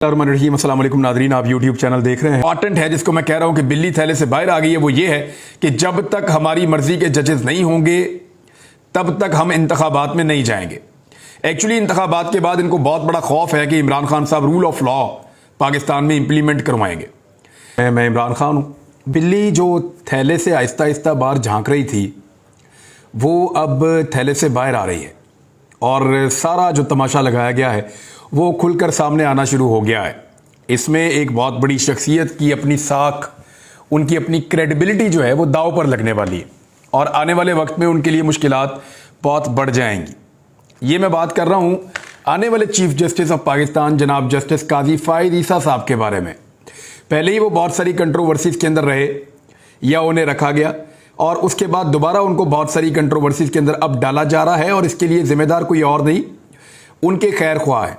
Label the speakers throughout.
Speaker 1: अस्सलाम वालेकुम नादरीन, आप यूट्यूब चैनल देख रहे हैं। इंपॉर्टेंट है जिसको मैं कह रहा हूं कि बिल्ली थैले से बाहर आ गई है, वो ये है कि जब तक हमारी मर्जी के जजेस नहीं होंगे तब तक हम इंतखाबात में नहीं जाएंगे। एक्चुअली इंतखाबात के बाद इनको बहुत बड़ा खौफ है कि इमरान खान साहब रूल ऑफ लॉ पाकिस्तान में इंप्लीमेंट करवाएंगे। मैं इमरान खान हूँ। बिल्ली जो थैले से आहिस्ता आहिस्ता बाहर झांक रही थी वो अब थैले से बाहर आ रही है और सारा जो तमाशा लगाया गया है वो खुलकर सामने आना शुरू हो गया है। इसमें एक बहुत बड़ी शख्सियत की अपनी साख, उनकी अपनी क्रेडिबिलिटी जो है वो दांव पर लगने वाली है और आने वाले वक्त में उनके लिए मुश्किलात बहुत बढ़ जाएंगी। ये मैं बात कर रहा हूँ आने वाले चीफ जस्टिस ऑफ पाकिस्तान जनाब जस्टिस काजी फायद ईसा साहब के बारे में। पहले ही वो बहुत सारी कंट्रोवर्सीज के अंदर रहे या उन्हें रखा गया और उसके बाद दोबारा उनको बहुत सारी कंट्रोवर्सीज के अंदर अब डाला जा रहा है और इसके लिए जिम्मेदार कोई और नहीं, उनके खैर ख्वाह है।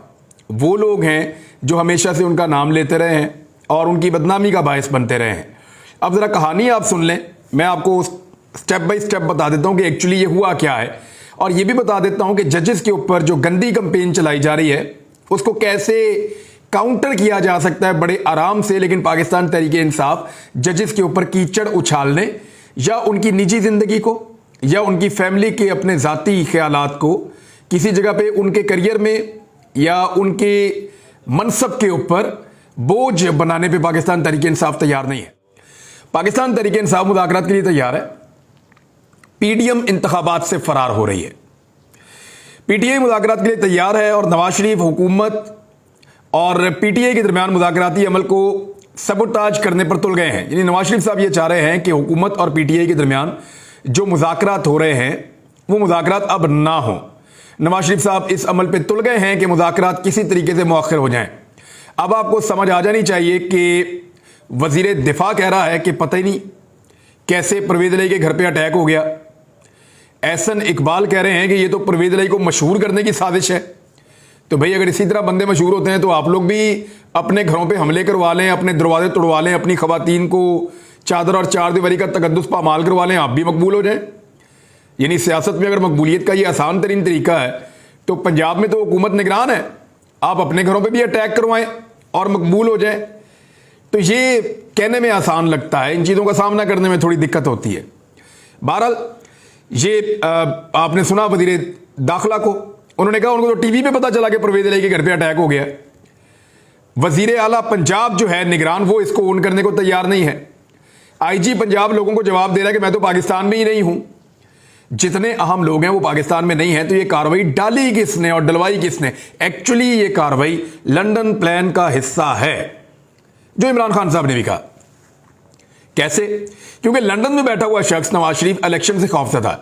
Speaker 1: वो लोग हैं जो हमेशा से उनका नाम लेते रहे हैं और उनकी बदनामी का बायस बनते रहे हैं। अब ज़रा कहानी आप सुन लें, मैं आपको स्टेप बाय स्टेप बता देता हूं कि एक्चुअली ये हुआ क्या है और ये भी बता देता हूं कि जजेस के ऊपर जो गंदी कंपेन चलाई जा रही है उसको कैसे काउंटर किया जा सकता है बड़े आराम से। लेकिन पाकिस्तान तहरीक इंसाफ जजेस के ऊपर कीचड़ उछालने या उनकी निजी जिंदगी को या उनकी फैमिली के अपने ज़ाती ख्यालात को किसी जगह पे उनके करियर में या उनके मनसब के ऊपर बोझ बनाने पे पाकिस्तान तहरीक इंसाफ तैयार नहीं है। पाकिस्तान तहरीक इंसाफ मुज़ाकरात के लिए तैयार है। पीडीएम इंतखाबात से फरार हो रही है। पीटीआई मुज़ाकरात के लिए तैयार है और नवाज शरीफ हुकूमत और पीटीआई के दरमियान मुज़ाकराती अमल को सबोटाज करने पर तुल गए हैं। यानी नवाज शरीफ साहब ये चाह रहे हैं कि हुकूमत और पीटीआई के दरमियान जो मुज़ाकरात हो रहे हैं वो मुज़ाकरात अब ना हो। नवाज शरीफ साहब इस अमल पे तुल गए हैं कि मुज़ाकरात किसी तरीके से मुअख्खर हो जाएं। अब आपको समझ आ जानी चाहिए कि वज़ीर दिफा कह रहा है कि पता ही नहीं कैसे परवेज़ इलाही के घर पे अटैक हो गया। एहसन इकबाल कह रहे हैं कि ये तो परवेज़ इलाही को मशहूर करने की साजिश है। तो भाई अगर इसी तरह बंदे मशहूर होते हैं तो आप लोग भी अपने घरों पे हमले करवा लें, अपने दरवाजे तोड़वा लें, अपनी खवातीन को चादर और चार दीवारी का तकद्दुस पामाल करवा लें, आप भी मकबूल हो जाएं। यानी सियासत में अगर मकबूलियत का ये आसान तरीन तरीका है तो पंजाब में तो हुकूमत निगरान है, आप अपने घरों पे भी अटैक करवाएं और मकबूल हो जाएं। तो ये कहने में आसान लगता है, इन चीज़ों का सामना करने में थोड़ी दिक्कत होती है। बहरहाल ये आपने सुना वज़ीर दाखिला को, उन्होंने कहा उनको तो टीवी पे पता चला कि परवेज़ इलाही के घर पे अटैक हो गया। वज़ीर आला पंजाब जो है निगरान, वो इसको ओन करने को तैयार नहीं है। आईजी पंजाब लोगों को जवाब दे रहा है कि मैं तो पाकिस्तान में ही नहीं हूं। जितने अहम लोग हैं वो पाकिस्तान में नहीं है, तो ये कार्रवाई डाली किसने और डलवाई किसने? एक्चुअली ये कार्रवाई लंदन प्लान का हिस्सा है, जो इमरान खान साहब ने भी कहा। कैसे? क्योंकि लंदन में बैठा हुआ शख्स नवाज शरीफ इलेक्शन से खौफजदा है।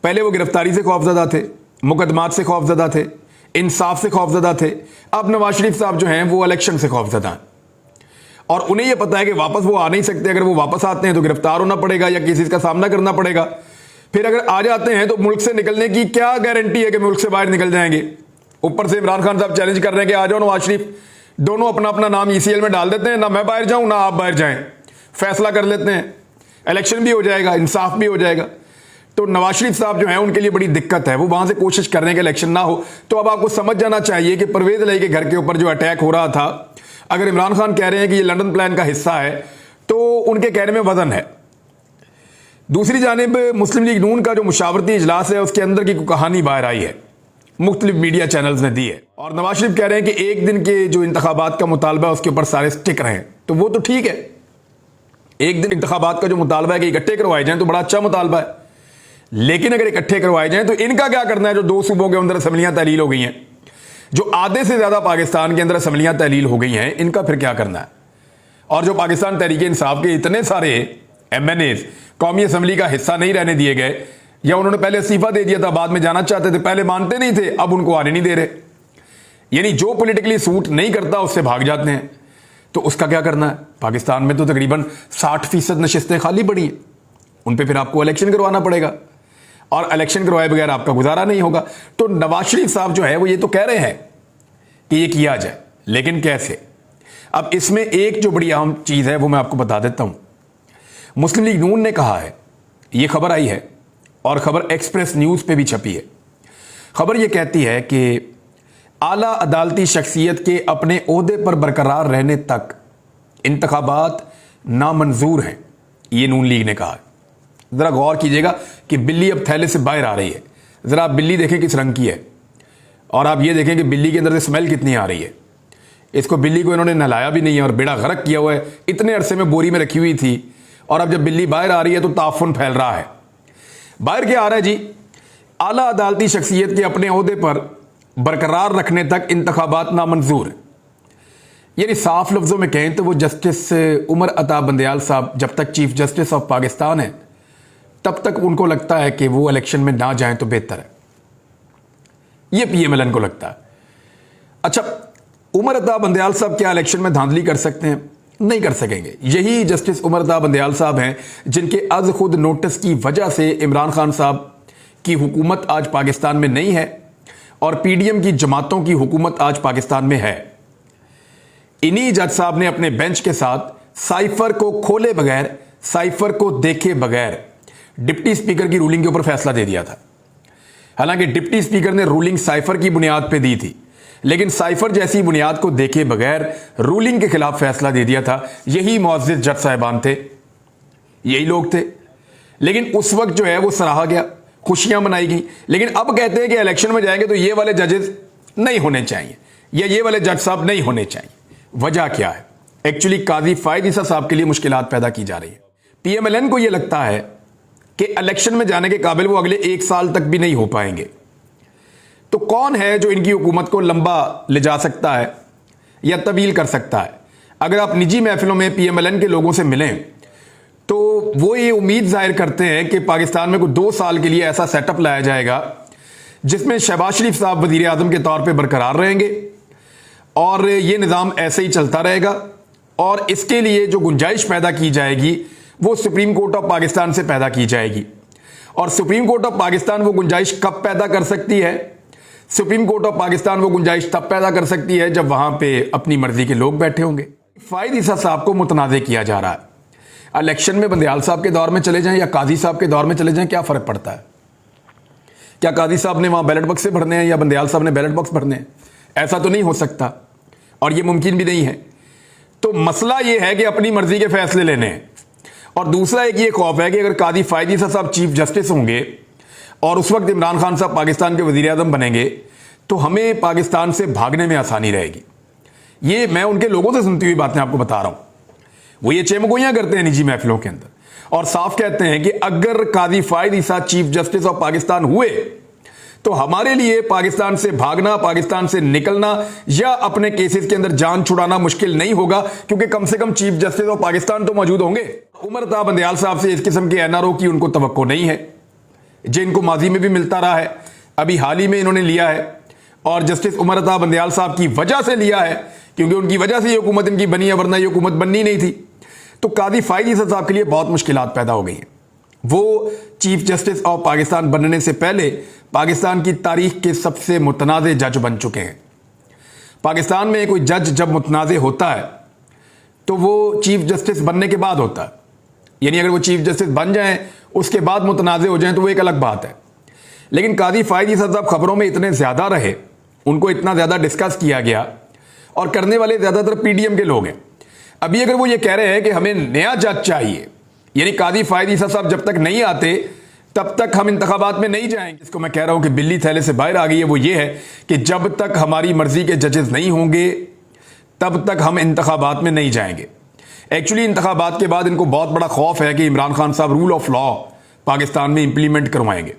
Speaker 1: पहले वो गिरफ्तारी से खौफजदा थे, मुकदमात से खौफजदा थे, इंसाफ से खौफजदा थे। अब नवाज शरीफ साहब जो हैं वो इलेक्शन से खौफजदा हैं और उन्हें यह पता है कि वापस वो आ नहीं सकते। अगर वो वापस आते हैं तो गिरफ्तार होना पड़ेगा या केसेस का सामना करना पड़ेगा। फिर अगर आ जाते हैं तो मुल्क से निकलने की क्या गारंटी है कि मुल्क से बाहर निकल जाएंगे? ऊपर से इमरान खान साहब चैलेंज कर रहे हैं कि आ जाओ नवाज शरीफ, दोनों अपना अपना नाम ईसीएल में डाल देते हैं, ना मैं बाहर जाऊं ना आप बाहर जाएं, फैसला कर लेते हैं, इलेक्शन भी हो जाएगा, इंसाफ भी हो जाएगा। तो नवाज शरीफ साहब जो है उनके लिए बड़ी दिक्कत है, वो वहां से कोशिश कर रहे हैं कि इलेक्शन ना हो। तो अब आपको समझ जाना चाहिए कि परवेज़ इलाही के घर के ऊपर जो अटैक हो रहा था, अगर इमरान खान कह रहे हैं कि ये लंदन प्लान का हिस्सा है तो उनके कहने में वजन है। दूसरी जानिब मुस्लिम लीग नून का जो मुशावरती इजलास है उसके अंदर की कहानी बाहर आई है, मुख्तलिफ मीडिया चैनल्स ने दी है और नवाज शरीफ कह रहे हैं कि एक दिन के जो इंतखाबात का मुतालबा है उसके ऊपर सारे स्टिक रहें। तो वो तो ठीक है, एक दिन इंतखाबात का जो मुतालबा है कि इकट्ठे करवाए जाएं तो बड़ा अच्छा मुतालबा है, लेकिन अगर इकट्ठे करवाए जाएं तो इनका क्या करना है? जो दो सूबों के अंदर असम्बलियां तहलील हो गई हैं, जो आधे से ज्यादा पाकिस्तान के अंदर असम्बलियां तहलील हो गई हैं, इनका फिर क्या करना है? और जो पाकिस्तान तहरीक इंसाफ के इतने सारे एमएनएज कौमी असम्बली का हिस्सा नहीं रहने दिए गए या उन्होंने पहले इस्तीफा दे दिया था, बाद में जाना चाहते थे, पहले मानते नहीं थे, अब उनको आने नहीं दे रहे। यानी जो पॉलिटिकली सूट नहीं करता उससे भाग जाते हैं। तो उसका क्या करना है? पाकिस्तान में तो तकरीबन 60% नशिस्तें खाली पड़ी हैं, उन पर फिर आपको इलेक्शन करवाना पड़ेगा और इलेक्शन करवाए बगैर आपका गुजारा नहीं होगा। तो नवाज शरीफ साहब जो है वो ये तो कह रहे हैं कि ये किया जाए, लेकिन कैसे? अब इसमें एक जो बड़ी अहम चीज़ है वो मैं आपको बता देता हूं। मुस्लिम लीग नून ने कहा है, ये खबर आई है और खबर एक्सप्रेस न्यूज़ पे भी छपी है। खबर ये कहती है कि आला अदालती शख्सियत के अपने ओहदे पर बरकरार रहने तक इंतखाबात नामंजूर हैं, ये नून लीग ने कहा। ज़रा गौर कीजिएगा कि बिल्ली अब थैले से बाहर आ रही है। ज़रा आप बिल्ली देखें किस रंग की है, और आप ये देखें कि बिल्ली के अंदर से स्मेल कितनी आ रही है। इसको बिल्ली को इन्होंने नहलाया भी नहीं है और बेड़ा गर्क किया हुआ है, इतने अरसे में बोरी में रखी हुई थी, और अब जब बिल्ली बाहर आ रही है तो ताफुन फैल रहा है। बाहर क्या आ रहा है जी? आला अदालती शख्सियत के अपने ओहदे पर बरकरार रखने तक इंतखाबात नामंजूर है। यानी साफ लफ्ज़ों में कहें तो वो जस्टिस उमर अता बंदयाल साहब जब तक चीफ जस्टिस ऑफ पाकिस्तान है तब तक उनको लगता है कि वो इलेक्शन में ना जाएं तो बेहतर है, ये PMLN को लगता है। अच्छा, उमर अता बंदयाल साहब क्या इलेक्शन में धांधली कर सकते हैं? नहीं कर सकेंगे। यही जस्टिस उमर अता बंदयाल साहब हैं जिनके अज खुद नोटिस की वजह से इमरान खान साहब की हुकूमत आज पाकिस्तान में नहीं है और PDM की जमातों की हुकूमत आज पाकिस्तान में है। इन्हीं जज साहब ने अपने बेंच के साथ साइफर को खोले बगैर, साइफर को देखे बगैर डिप्टी स्पीकर की रूलिंग के ऊपर फैसला दे दिया था। हालांकि डिप्टी स्पीकर ने रूलिंग साइफर की बुनियाद पे दी थी, लेकिन साइफर जैसी बुनियाद को देखे बगैर रूलिंग के खिलाफ फैसला दे दिया था। यही मुअज़्ज़िज़ जज साहिबान थे, यही लोग थे। लेकिन उस वक्त जो है वो सराहा गया, खुशियां मनाई गई। लेकिन अब कहते हैं कि इलेक्शन में जाएंगे तो ये वाले जजेस नहीं होने चाहिए या ये वाले जज साहब नहीं होने चाहिए। वजह क्या है? एक्चुअली काजी फायद ईसा साहब के लिए मुश्किलात पैदा की जा रही है। PMLN को यह लगता है कि इलेक्शन में जाने के काबिल वो अगले 1 साल तक भी नहीं हो पाएंगे। तो कौन है जो इनकी हुकूमत को लंबा ले जा सकता है या तवील कर सकता है? अगर आप निजी महफिलों में PMLN के लोगों से मिलें तो वो ये उम्मीद जाहिर करते हैं कि पाकिस्तान में कोई 2 साल के लिए ऐसा सेटअप लाया जाएगा जिसमें शहबाज शरीफ साहब वजीर आज़म के तौर पे बरकरार रहेंगे और ये निज़ाम ऐसे ही चलता रहेगा। और इसके लिए जो गुंजाइश पैदा की जाएगी वो सुप्रीम कोर्ट ऑफ पाकिस्तान से पैदा की जाएगी। और सुप्रीम कोर्ट ऑफ पाकिस्तान वो गुंजाइश कब पैदा कर सकती है? सुप्रीम कोर्ट ऑफ पाकिस्तान वो गुंजाइश तब पैदा कर सकती है जब वहां पे अपनी मर्जी के लोग बैठे होंगे। फायद ईसा साहब को मुतनाज़े किया जा रहा है। इलेक्शन में बंदयाल साहब के दौर में चले जाएं या काजी साहब के दौर में चले जाएं, क्या फर्क पड़ता है? क्या काजी साहब ने वहां बैलेट बॉक्स से भरने हैं या बंदयाल साहब ने बैलेट बॉक्स भरने हैं? ऐसा तो नहीं हो सकता और यह मुमकिन भी नहीं है। तो मसला यह है कि अपनी मर्जी के फैसले लेने हैं। और दूसरा एक ये खौफ है कि अगर काजी फायद ईसा साहब चीफ जस्टिस होंगे और उस वक्त इमरान खान साहब पाकिस्तान के वजीर आज़म बनेंगे तो हमें पाकिस्तान से भागने में आसानी रहेगी। ये मैं उनके लोगों से सुनती हुई बातें आपको बता रहा हूं। वो ये चेमगोइयां करते हैं निजी महफिलों के अंदर और साफ कहते हैं कि अगर काजी फायद ईसा चीफ जस्टिस ऑफ पाकिस्तान हुए तो हमारे लिए पाकिस्तान से भागना, पाकिस्तान से निकलना या अपने केसेस के अंदर जान छुड़ाना मुश्किल नहीं होगा, क्योंकि कम से कम चीफ जस्टिस ऑफ पाकिस्तान तो मौजूद होंगे। उमर अता बंदयाल साहब से इस किस्म के NRO की उनको तवक्को नहीं है, जिनको माजी में भी मिलता रहा है, अभी हाल ही में इन्होंने लिया है और जस्टिस उमर अता बंदयाल साहब की वजह से लिया है, क्योंकि उनकी वजह से ये हुकूमत इनकी बनी है, वरना ये हुकूमत बननी नहीं थी। तो काजी फायद ईसा साहब के लिए बहुत मुश्किलात पैदा हो गई हैं। वो चीफ जस्टिस ऑफ पाकिस्तान बनने से पहले पाकिस्तान की तारीख के सबसे मुतनाज़े जज बन चुके हैं। पाकिस्तान में कोई जज जब मुतनाज़े होता है तो वो चीफ जस्टिस बनने के बाद होता है, यानी अगर वो चीफ जस्टिस बन जाएं उसके बाद मुतनाज़े हो जाएं तो वो एक अलग बात है। लेकिन काजी फायद ईसा साहब खबरों में इतने ज़्यादा रहे, उनको इतना ज़्यादा डिस्कस किया गया और करने वाले ज़्यादातर PDM के लोग हैं। अभी अगर वो ये कह रहे हैं कि हमें नया जज चाहिए, यानी काजी फायद ईसा साहब जब तक नहीं आते तब तक हम इंतखाबात में नहीं जाएंगे। इसको मैं कह रहा हूं कि बिल्ली थैले से बाहर आ गई है, वो ये है कि जब तक हमारी मर्जी के जजेस नहीं होंगे तब तक हम इंतखाबात में नहीं जाएंगे। एक्चुअली इंतखाबात के बाद इनको बहुत बड़ा खौफ है कि इमरान खान साहब रूल ऑफ लॉ पाकिस्तान में इंप्लीमेंट करवाएंगे।